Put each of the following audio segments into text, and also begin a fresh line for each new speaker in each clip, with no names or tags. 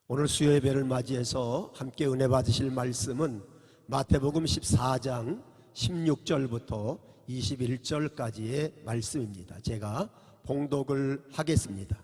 오늘 수요 예배를 맞이해서 함께 은혜 받으실 말씀은 마태복음 14장 16절부터 21절까지의 말씀입니다. 제가 봉독을 하겠습니다.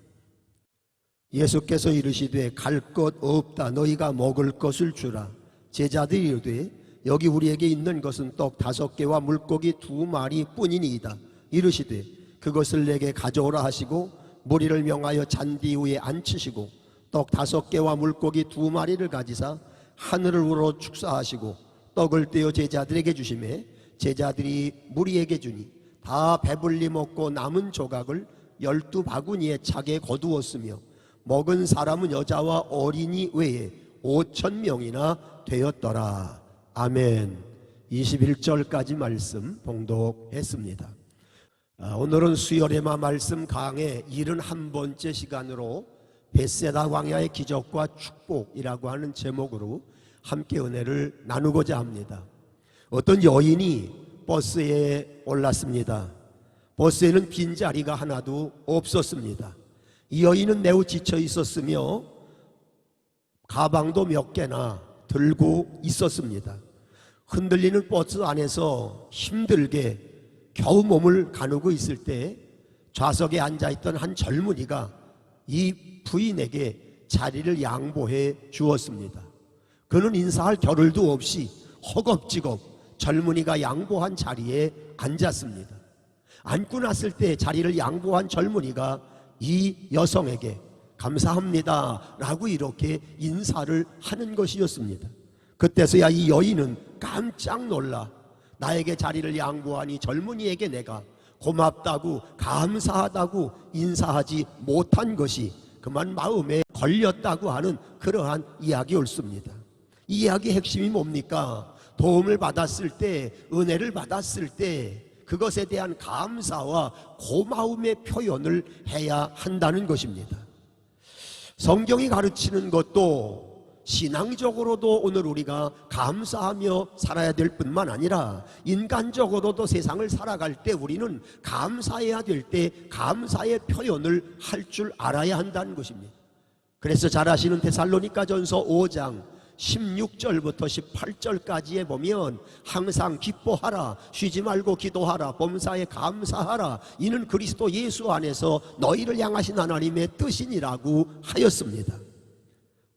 예수께서 이르시되 갈 것 없다. 너희가 먹을 것을 주라. 제자들이 이르되 여기 우리에게 있는 것은 떡 5개와 물고기 2마리 뿐이니이다. 이르시되 그것을 내게 가져오라 하시고 무리를 명하여 잔디 위에 앉히시고 떡 5개와 물고기 2마리를 가지사 하늘을 우러 축사하시고 떡을 떼어 제자들에게 주시매 제자들이 무리에게 주니 다 배불리 먹고 남은 조각을 12바구니에 차게 거두었으며 먹은 사람은 여자와 어린이 외에 5,000명이나 되었더라. 아멘. 21절까지 말씀 봉독했습니다. 오늘은 수요레마 말씀 강의 71번째 시간으로 벳세다 광야의 기적과 축복이라고 하는 제목으로 함께 은혜를 나누고자 합니다. 어떤 여인이 버스에 올랐습니다. 버스에는 빈자리가 하나도 없었습니다. 이 여인은 매우 지쳐 있었으며 가방도 몇 개나 들고 있었습니다. 흔들리는 버스 안에서 힘들게 겨우 몸을 가누고 있을 때 좌석에 앉아있던 한 젊은이가 이 부인에게 자리를 양보해 주었습니다. 그는 인사할 겨를도 없이 허겁지겁 젊은이가 양보한 자리에 앉았습니다. 앉고 났을 때 자리를 양보한 젊은이가 이 여성에게 감사합니다 라고 이렇게 인사를 하는 것이었습니다. 그때서야 이 여인은 깜짝 놀라 나에게 자리를 양보하니 젊은이에게 내가 고맙다고 감사하다고 인사하지 못한 것이 그만 마음에 걸렸다고 하는 그러한 이야기 옳습니다. 이 이야기의 핵심이 뭡니까? 도움을 받았을 때, 은혜를 받았을 때 그것에 대한 감사와 고마움의 표현을 해야 한다는 것입니다. 성경이 가르치는 것도 신앙적으로도 오늘 우리가 감사하며 살아야 될 뿐만 아니라 인간적으로도 세상을 살아갈 때 우리는 감사해야 될 때 감사의 표현을 할 줄 알아야 한다는 것입니다. 그래서 잘 아시는 데살로니가전서 5장 16절부터 18절까지에 보면 항상 기뻐하라, 쉬지 말고 기도하라, 범사에 감사하라, 이는 그리스도 예수 안에서 너희를 향하신 하나님의 뜻이니라고 하였습니다.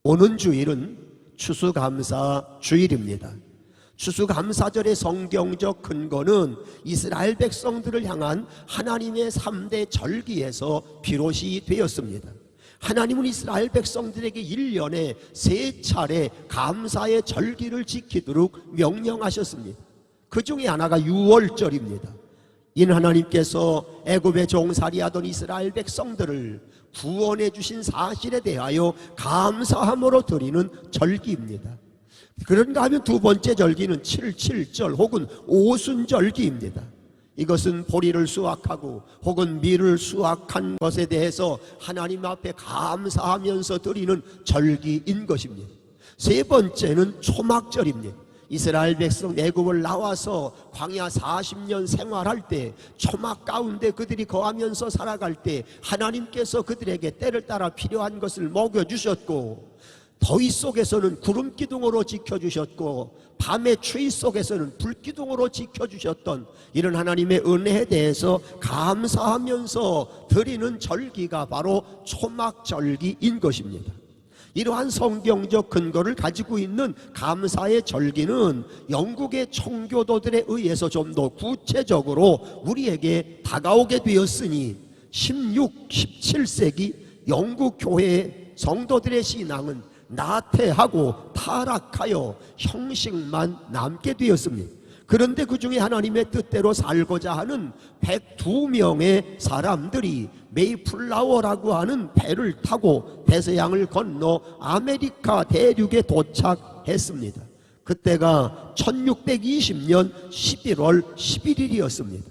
오는 주일은 추수감사 주일입니다. 추수감사절의 성경적 근거는 이스라엘 백성들을 향한 하나님의 3대 절기에서 비롯이 되었습니다. 하나님은 이스라엘 백성들에게 1년에 3차례 감사의 절기를 지키도록 명령하셨습니다. 그 중에 하나가 6월절입니다. 이는 하나님께서 애굽에 종살이하던 이스라엘 백성들을 구원해 주신 사실에 대하여 감사함으로 드리는 절기입니다. 그런가 하면 두 번째 절기는 7.7절 혹은 오순절기입니다. 이것은 보리를 수확하고 혹은 밀을 수확한 것에 대해서 하나님 앞에 감사하면서 드리는 절기인 것입니다. 세 번째는 초막절입니다. 이스라엘 백성 애굽을 나와서 광야 40년 생활할 때 초막 가운데 그들이 거하면서 살아갈 때 하나님께서 그들에게 때를 따라 필요한 것을 먹여주셨고 더위 속에서는 구름 기둥으로 지켜주셨고 밤의 추위 속에서는 불 기둥으로 지켜주셨던 이런 하나님의 은혜에 대해서 감사하면서 드리는 절기가 바로 초막절기인 것입니다. 이러한 성경적 근거를 가지고 있는 감사의 절기는 영국의 청교도들에 의해서 좀 더 구체적으로 우리에게 다가오게 되었으니 16, 17세기 영국 교회의 성도들의 신앙은 나태하고 타락하여 형식만 남게 되었습니다. 그런데 그 중에 하나님의 뜻대로 살고자 하는 102명의 사람들이 메이플라워라고 하는 배를 타고 대서양을 건너 아메리카 대륙에 도착했습니다. 그때가 1620년 11월 11일이었습니다.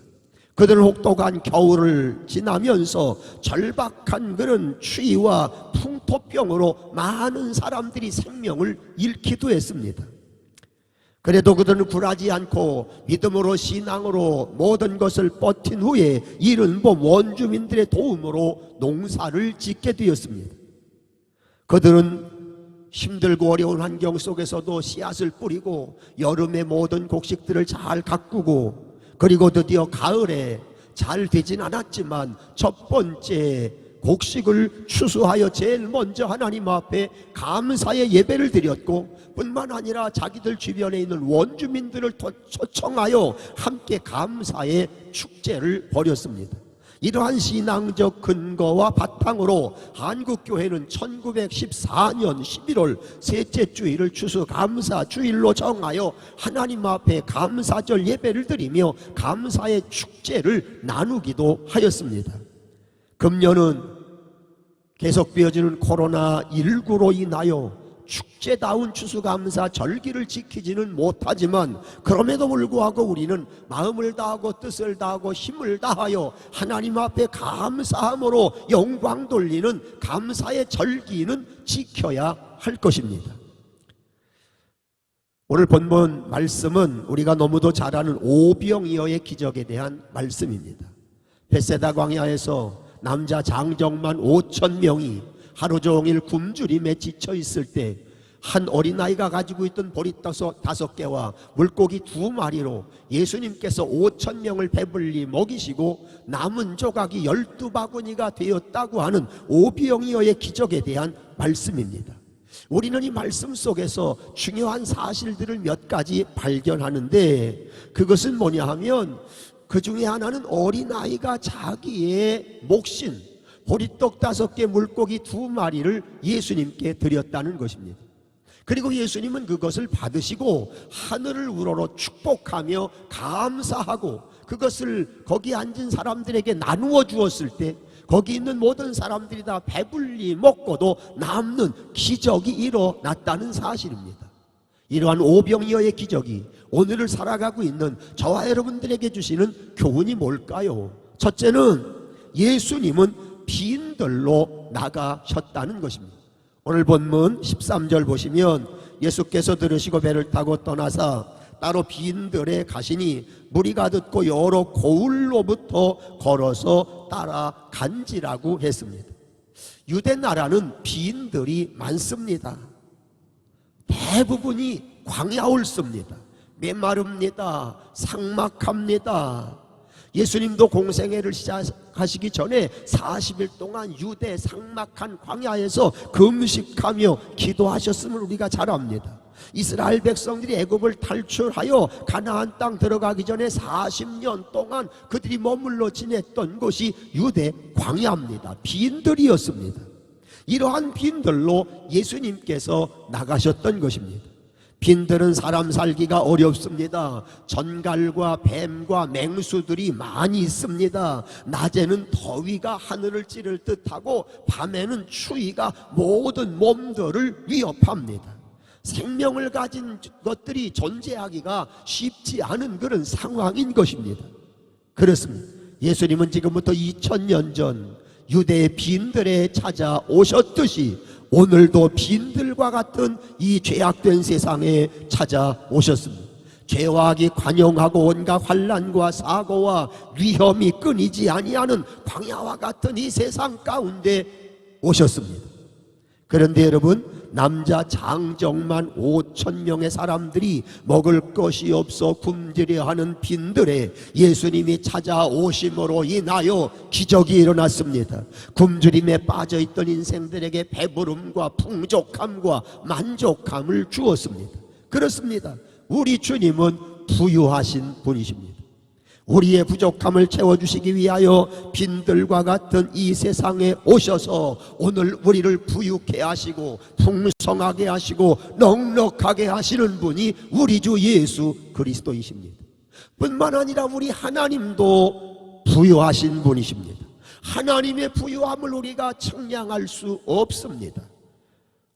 그들은 혹독한 겨울을 지나면서 절박한 그런 추위와 풍토병으로 많은 사람들이 생명을 잃기도 했습니다. 그래도 그들은 굴하지 않고 믿음으로 신앙으로 모든 것을 버틴 후에 이른 봄 원주민들의 도움으로 농사를 짓게 되었습니다. 그들은 힘들고 어려운 환경 속에서도 씨앗을 뿌리고 여름의 모든 곡식들을 잘 가꾸고, 그리고 드디어 가을에 잘 되진 않았지만 첫 번째 곡식을 추수하여 제일 먼저 하나님 앞에 감사의 예배를 드렸고, 뿐만 아니라 자기들 주변에 있는 원주민들을 초청하여 함께 감사의 축제를 벌였습니다. 이러한 신앙적 근거와 바탕으로 한국교회는 1914년 11월 셋째 주일을 추수감사 주일로 정하여 하나님 앞에 감사절 예배를 드리며 감사의 축제를 나누기도 하였습니다. 금년은 계속되어지는 코로나19로 인하여 축제다운 추수감사 절기를 지키지는 못하지만, 그럼에도 불구하고 우리는 마음을 다하고 뜻을 다하고 힘을 다하여 하나님 앞에 감사함으로 영광 돌리는 감사의 절기는 지켜야 할 것입니다. 오늘 본문 말씀은 우리가 너무도 잘 아는 오병이어의 기적에 대한 말씀입니다. 벳세다 광야에서 남자 장정만 5,000명이 하루 종일 굶주림에 지쳐 있을 때 한 어린아이가 가지고 있던 보리 5개와 물고기 2마리로 예수님께서 5,000명을 배불리 먹이시고 남은 조각이 12바구니가 되었다고 하는 오병이어의 기적에 대한 말씀입니다. 우리는 이 말씀 속에서 중요한 사실들을 몇 가지 발견하는데, 그것은 뭐냐 하면 그 중에 하나는 어린아이가 자기의 몫인 보리떡 5개 물고기 2마리를 예수님께 드렸다는 것입니다. 그리고 예수님은 그것을 받으시고 하늘을 우러러 축복하며 감사하고 그것을 거기 앉은 사람들에게 나누어 주었을 때 거기 있는 모든 사람들이 다 배불리 먹고도 남는 기적이 일어났다는 사실입니다. 이러한 오병이어의 기적이 오늘을 살아가고 있는 저와 여러분들에게 주시는 교훈이 뭘까요? 첫째는 예수님은 빈들로 나가셨다는 것입니다. 오늘 본문 13절 보시면 예수께서 들으시고 배를 타고 떠나사 따로 빈들에 가시니 물이 가득고 여러 고을로부터 걸어서 따라간지라고 했습니다. 유대 나라는 빈들이 많습니다. 대부분이 광야올습니다. 메마릅니다. 삭막합니다. 예수님도 공생애를 시작하시기 전에 40일 동안 유대 삭막한 광야에서 금식하며 기도하셨음을 우리가 잘 압니다. 이스라엘 백성들이 애굽을 탈출하여 가나안 땅 들어가기 전에 40년 동안 그들이 머물러 지냈던 곳이 유대 광야입니다. 빈들이었습니다. 이러한 빈들로 예수님께서 나가셨던 것입니다. 빈들은 사람 살기가 어렵습니다. 전갈과 뱀과 맹수들이 많이 있습니다. 낮에는 더위가 하늘을 찌를 듯하고 밤에는 추위가 모든 몸들을 위협합니다. 생명을 가진 것들이 존재하기가 쉽지 않은 그런 상황인 것입니다. 그렇습니다. 예수님은 지금부터 2000년 전 유대의 빈들에 찾아오셨듯이 오늘도 빈들과 같은 이 죄악된 세상에 찾아오셨습니다. 죄와 악이 관영하고 온갖 환난과 사고와 위험이 끊이지 아니하는 광야와 같은 이 세상 가운데 오셨습니다. 그런데 여러분, 남자 장정만 5,000명의 사람들이 먹을 것이 없어 굶주려하는 빈들에 예수님이 찾아오심으로 인하여 기적이 일어났습니다. 굶주림에 빠져있던 인생들에게 배부름과 풍족함과 만족함을 주었습니다. 그렇습니다. 우리 주님은 부유하신 분이십니다. 우리의 부족함을 채워주시기 위하여 빈들과 같은 이 세상에 오셔서 오늘 우리를 부유케 하시고 풍성하게 하시고 넉넉하게 하시는 분이 우리 주 예수 그리스도이십니다. 뿐만 아니라 우리 하나님도 부유하신 분이십니다. 하나님의 부유함을 우리가 청량할 수 없습니다.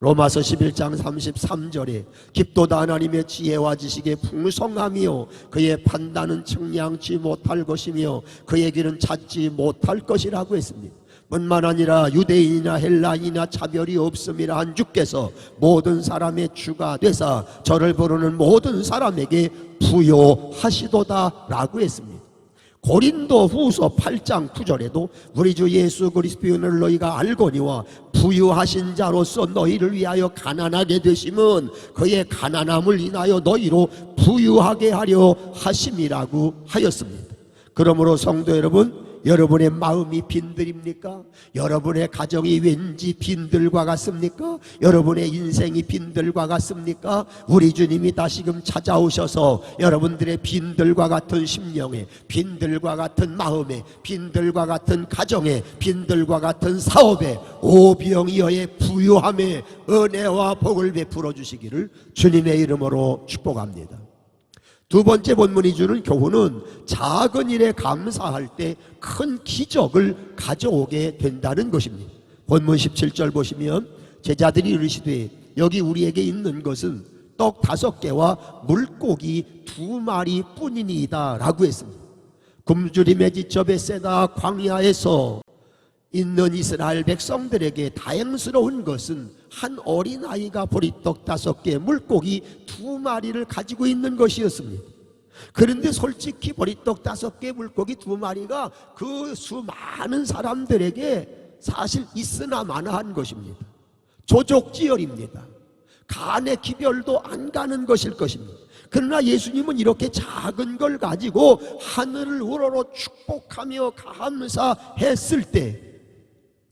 로마서 11장 33절에 깊도다 하나님의 지혜와 지식의 풍성함이요 그의 판단은 청량치 못할 것이며 그의 길은 찾지 못할 것이라고 했습니다. 뿐만 아니라 유대인이나 헬라인이나 차별이 없음이라 한 주께서 모든 사람의 주가 되사 저를 부르는 모든 사람에게 부요하시도다 라고 했습니다. 고린도 후서 8장 9절에도 우리 주 예수 그리스도를 너희가 알거니와 부유하신 자로서 너희를 위하여 가난하게 되심은 그의 가난함을 인하여 너희로 부유하게 하려 하심이라고 하였습니다. 그러므로 성도 여러분, 여러분의 마음이 빈들입니까? 여러분의 가정이 왠지 빈들과 같습니까? 여러분의 인생이 빈들과 같습니까? 우리 주님이 다시금 찾아오셔서 여러분들의 빈들과 같은 심령에, 빈들과 같은 마음에, 빈들과 같은 가정에, 빈들과 같은 사업에 오병이어의 부유함에 은혜와 복을 베풀어 주시기를 주님의 이름으로 축복합니다. 두 번째 본문이 주는 교훈은 작은 일에 감사할 때 큰 기적을 가져오게 된다는 것입니다. 본문 17절 보시면 제자들이 이르시되 여기 우리에게 있는 것은 떡 5개와 물고기 2마리 뿐이니이다 라고 했습니다. 굶주림에 지쳐 벳세다 광야에서 있는 이스라엘 백성들에게 다행스러운 것은 한 어린아이가 보리떡 5개, 물고기 2마리를 가지고 있는 것이었습니다. 그런데 솔직히 보리떡 5개, 물고기 2마리가 그 수많은 사람들에게 사실 있으나 마나한 것입니다. 조족지혈입니다. 간의 기별도 안 가는 것일 것입니다. 그러나 예수님은 이렇게 작은 걸 가지고 하늘을 우러러 축복하며 감사했을 때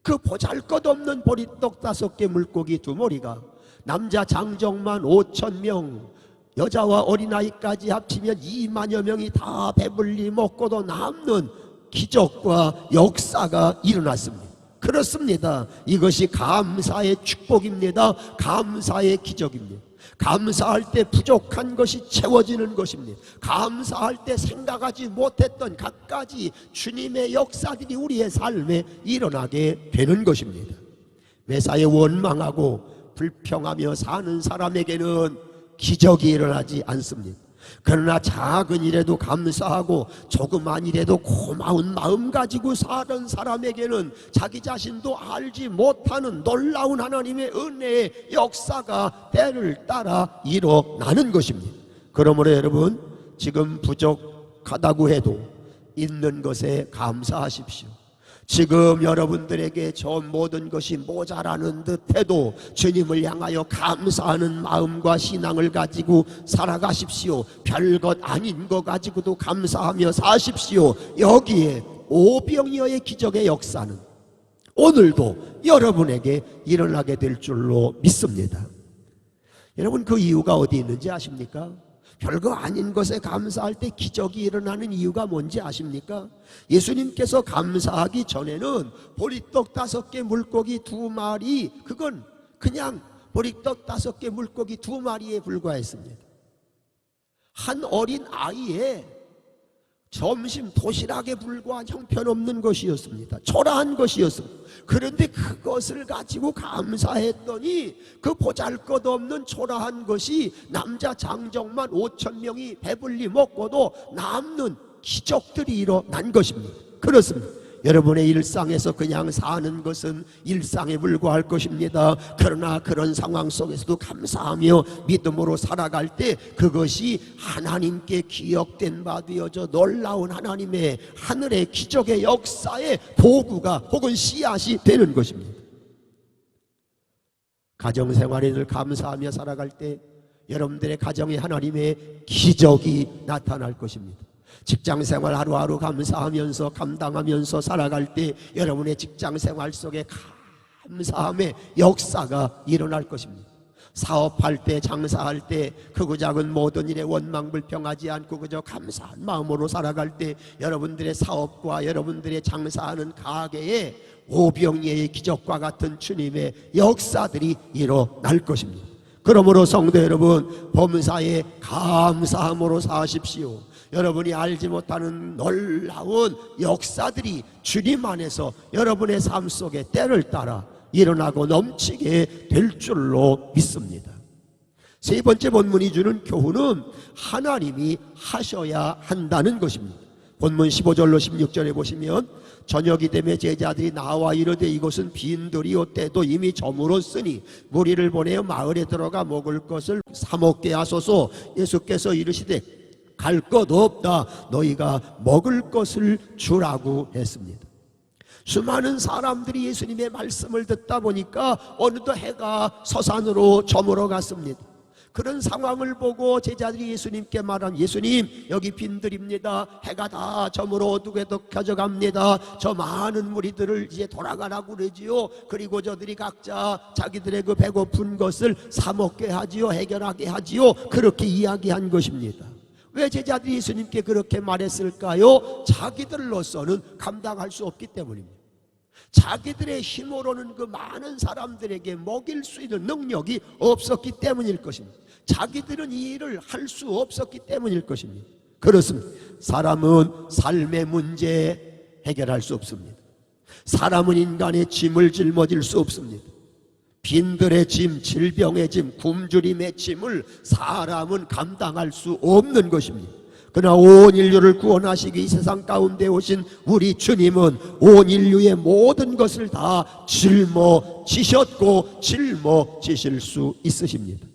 그 보잘것없는 보리떡 5개, 물고기 2마리가 남자 장정만 5,000명, 여자와 어린아이까지 합치면 2만여 명이 다 배불리 먹고도 남는 기적과 역사가 일어났습니다. 그렇습니다. 이것이 감사의 축복입니다. 감사의 기적입니다. 감사할 때 부족한 것이 채워지는 것입니다. 감사할 때 생각하지 못했던 갖가지 주님의 역사들이 우리의 삶에 일어나게 되는 것입니다. 매사에 원망하고 불평하며 사는 사람에게는 기적이 일어나지 않습니다. 그러나 작은 일에도 감사하고 조그만 일에도 고마운 마음 가지고 사는 사람에게는 자기 자신도 알지 못하는 놀라운 하나님의 은혜의 역사가 때를 따라 일어나는 것입니다. 그러므로 여러분, 지금 부족하다고 해도 있는 것에 감사하십시오. 지금 여러분들에게 저 모든 것이 모자라는 듯해도 주님을 향하여 감사하는 마음과 신앙을 가지고 살아가십시오. 별것 아닌 거 가지고도 감사하며 사십시오. 여기에 오병이어의 기적의 역사는 오늘도 여러분에게 일어나게 될 줄로 믿습니다. 여러분, 그 이유가 어디 있는지 아십니까? 별거 아닌 것에 감사할 때 기적이 일어나는 이유가 뭔지 아십니까? 예수님께서 감사하기 전에는 보리떡 5개, 물고기 2마리, 그건 그냥 보리떡 5개, 물고기 2마리에 불과했습니다. 한 어린 아이의 점심 도시락에 불과한 형편없는 것이었습니다. 초라한 것이었습니다. 그런데 그것을 가지고 감사했더니 그 보잘것없는 초라한 것이 남자 장정만 5,000명이 배불리 먹고도 남는 기적들이 일어난 것입니다. 그렇습니다. 여러분의 일상에서 그냥 사는 것은 일상에 불과할 것입니다. 그러나 그런 상황 속에서도 감사하며 믿음으로 살아갈 때 그것이 하나님께 기억된 바 되어져 놀라운 하나님의 하늘의 기적의 역사의 도구가 혹은 씨앗이 되는 것입니다. 가정생활에 늘 감사하며 살아갈 때 여러분들의 가정에 하나님의 기적이 나타날 것입니다. 직장생활 하루하루 감사하면서 감당하면서 살아갈 때 여러분의 직장생활 속에 감사함의 역사가 일어날 것입니다. 사업할 때, 장사할 때, 크고 작은 모든 일에 원망불평하지 않고 그저 감사한 마음으로 살아갈 때 여러분들의 사업과 여러분들의 장사하는 가게에 오병이어의 기적과 같은 주님의 역사들이 일어날 것입니다. 그러므로 성도 여러분, 범사에 감사함으로 사십시오. 여러분이 알지 못하는 놀라운 역사들이 주님 안에서 여러분의 삶 속에 때를 따라 일어나고 넘치게 될 줄로 믿습니다. 세 번째 본문이 주는 교훈은 하나님이 하셔야 한다는 것입니다. 본문 15절로 16절에 보시면 저녁이 되매 제자들이 나와 이르되 이곳은 빈들이요 때도 이미 저물었으니 무리를 보내어 마을에 들어가 먹을 것을 사 먹게 하소서. 예수께서 이르시되 갈 것 없다. 너희가 먹을 것을 주라고 했습니다. 수많은 사람들이 예수님의 말씀을 듣다 보니까 어느덧 해가 서산으로 저물어 갔습니다. 그런 상황을 보고 제자들이 예수님께 말한, 예수님 여기 빈들입니다. 해가 다 저물어 어두게 켜져갑니다. 저 많은 무리들을 이제 돌아가라고 그러지요. 그리고 저들이 각자 자기들의 그 배고픈 것을 사 먹게 하지요, 해결하게 하지요. 그렇게 이야기한 것입니다. 왜 제자들이 예수님께 그렇게 말했을까요? 자기들로서는 감당할 수 없기 때문입니다. 자기들의 힘으로는 그 많은 사람들에게 먹일 수 있는 능력이 없었기 때문일 것입니다. 자기들은 이 일을 할 수 없었기 때문일 것입니다. 그렇습니다. 사람은 삶의 문제 해결할 수 없습니다. 사람은 인간의 짐을 짊어질 수 없습니다. 빈들의 짐, 질병의 짐, 굶주림의 짐을 사람은 감당할 수 없는 것입니다. 그러나 온 인류를 구원하시기 이 세상 가운데 오신 우리 주님은 온 인류의 모든 것을 다 짊어지셨고 짊어지실 수 있으십니다.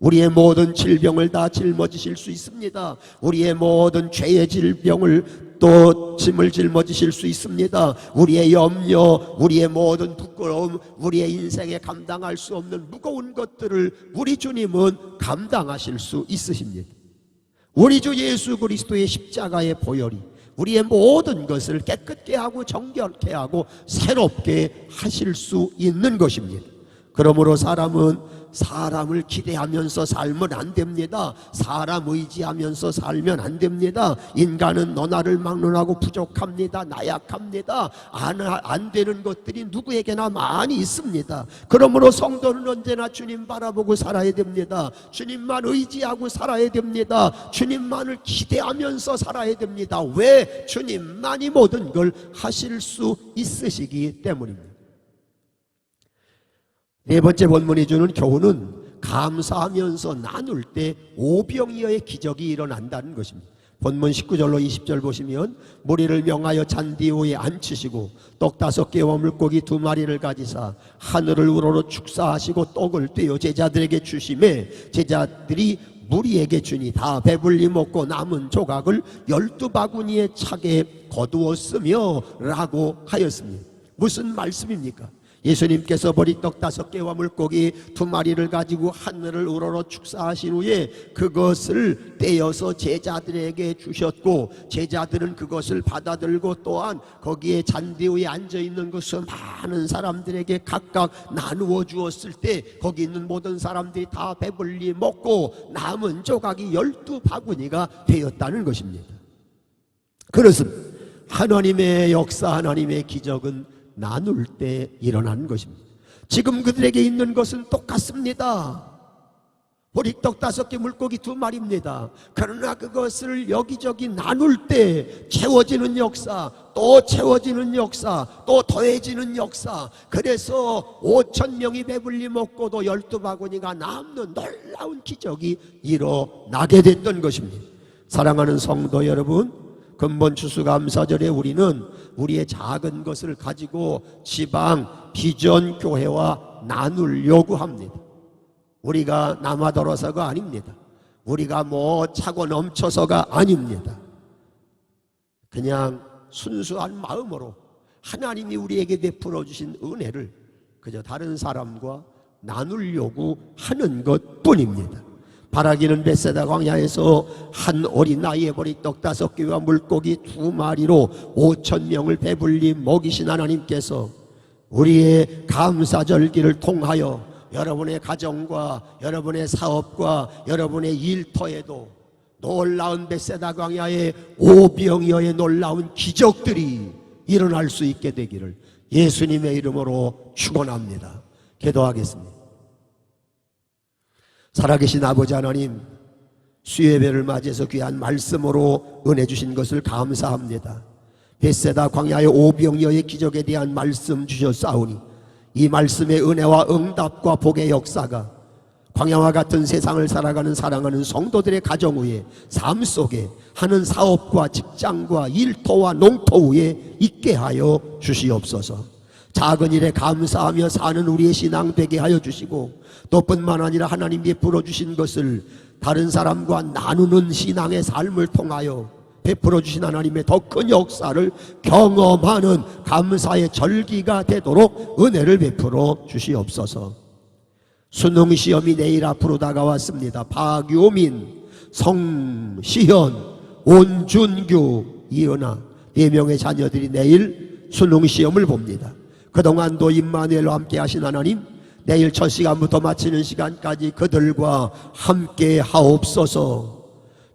우리의 모든 질병을 다 짊어지실 수 있습니다. 우리의 모든 죄의 질병을 또 짐을 짊어지실 수 있습니다. 우리의 염려, 우리의 모든 부끄러움, 우리의 인생에 감당할 수 없는 무거운 것들을 우리 주님은 감당하실 수 있으십니다. 우리 주 예수 그리스도의 십자가의 보혈이 우리의 모든 것을 깨끗게 하고 정결케 하고 새롭게 하실 수 있는 것입니다. 그러므로 사람은 사람을 기대하면서 살면 안 됩니다. 사람 의지하면서 살면 안 됩니다. 인간은 너나를 막론하고 부족합니다. 나약합니다. 안 되는 것들이 누구에게나 많이 있습니다. 그러므로 성도는 언제나 주님 바라보고 살아야 됩니다. 주님만 의지하고 살아야 됩니다. 주님만을 기대하면서 살아야 됩니다. 왜? 주님만이 모든 걸 하실 수 있으시기 때문입니다. 네 번째 본문이 주는 교훈은 감사하면서 나눌 때 오병이어의 기적이 일어난다는 것입니다. 본문 19절로 20절 보시면, 무리를 명하여 잔디 위에 앉히시고 떡 5개와 물고기 2마리를 가지사 하늘을 우러러 축사하시고 떡을 떼어 제자들에게 주심에 제자들이 무리에게 주니 다 배불리 먹고 남은 조각을 12바구니에 차게 거두었으며 라고 하였습니다. 무슨 말씀입니까? 예수님께서 보리떡 5개와 물고기 2마리를 가지고 하늘을 우러러 축사하신 후에 그것을 떼어서 제자들에게 주셨고, 제자들은 그것을 받아들고 또한 거기에 잔디 위에 앉아있는 그 많은 사람들에게 각각 나누어 주었을 때 거기 있는 모든 사람들이 다 배불리 먹고 남은 조각이 12바구니가 되었다는 것입니다. 그렇습니다. 하나님의 역사, 하나님의 기적은 나눌 때 일어나는 것입니다. 지금 그들에게 있는 것은 똑같습니다. 보리떡 5개, 물고기 2마리입니다. 그러나 그것을 여기저기 나눌 때 채워지는 역사, 또 채워지는 역사, 또 더해지는 역사. 그래서 5,000명이 배불리 먹고도 12바구니가 남는 놀라운 기적이 일어나게 됐던 것입니다. 사랑하는 성도 여러분, 근본 추수감사절에 우리는 우리의 작은 것을 가지고 지방 비전 교회와 나누려고 합니다. 우리가 남아돌아서가 아닙니다. 우리가 뭐 차고 넘쳐서가 아닙니다. 그냥 순수한 마음으로 하나님이 우리에게 베풀어 주신 은혜를 그저 다른 사람과 나누려고 하는 것뿐입니다. 바라기는 벳세다 광야에서 한 어린아이의 보리떡 5개와 물고기 2마리로 5,000명을 배불리 먹이신 하나님께서 우리의 감사절기를 통하여 여러분의 가정과 여러분의 사업과 여러분의 일터에도 놀라운 벳세다 광야의 오병이어의 놀라운 기적들이 일어날 수 있게 되기를 예수님의 이름으로 축원합니다. 기도하겠습니다. 살아계신 아버지 하나님, 수요예배를 맞이해서 귀한 말씀으로 은혜 주신 것을 감사합니다. 벳세다 광야의 오병이어의 기적에 대한 말씀 주셨사오니 이 말씀의 은혜와 응답과 복의 역사가 광야와 같은 세상을 살아가는 사랑하는 성도들의 가정 위에, 삶 속에, 하는 사업과 직장과 일터와 농토 위에 있게 하여 주시옵소서. 작은 일에 감사하며 사는 우리의 신앙 되게 하여 주시고, 또 뿐만 아니라 하나님 베풀어 주신 것을 다른 사람과 나누는 신앙의 삶을 통하여 베풀어 주신 하나님의 더 큰 역사를 경험하는 감사의 절기가 되도록 은혜를 베풀어 주시옵소서. 수능 시험이 내일 앞으로 다가왔습니다. 박유민, 성시현, 온준규, 이은아 4명의 자녀들이 내일 수능 시험을 봅니다. 그동안도 임마누엘과 함께 하신 하나님, 내일 첫 시간부터 마치는 시간까지 그들과 함께 하옵소서.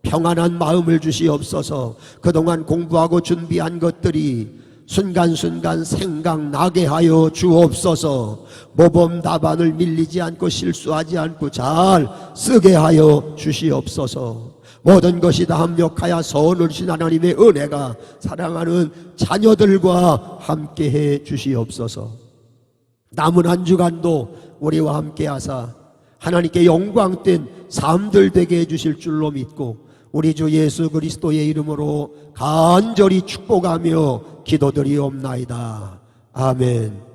평안한 마음을 주시옵소서. 그동안 공부하고 준비한 것들이 순간순간 생각나게 하여 주옵소서. 모범 답안을 밀리지 않고 실수하지 않고 잘 쓰게 하여 주시옵소서. 모든 것이 다 합력하여 선을 주신 하나님의 은혜가 사랑하는 자녀들과 함께해 주시옵소서. 남은 한 주간도 우리와 함께 하사 하나님께 영광된 삶들 되게 해주실 줄로 믿고 우리 주 예수 그리스도의 이름으로 간절히 축복하며 기도드리옵나이다. 아멘.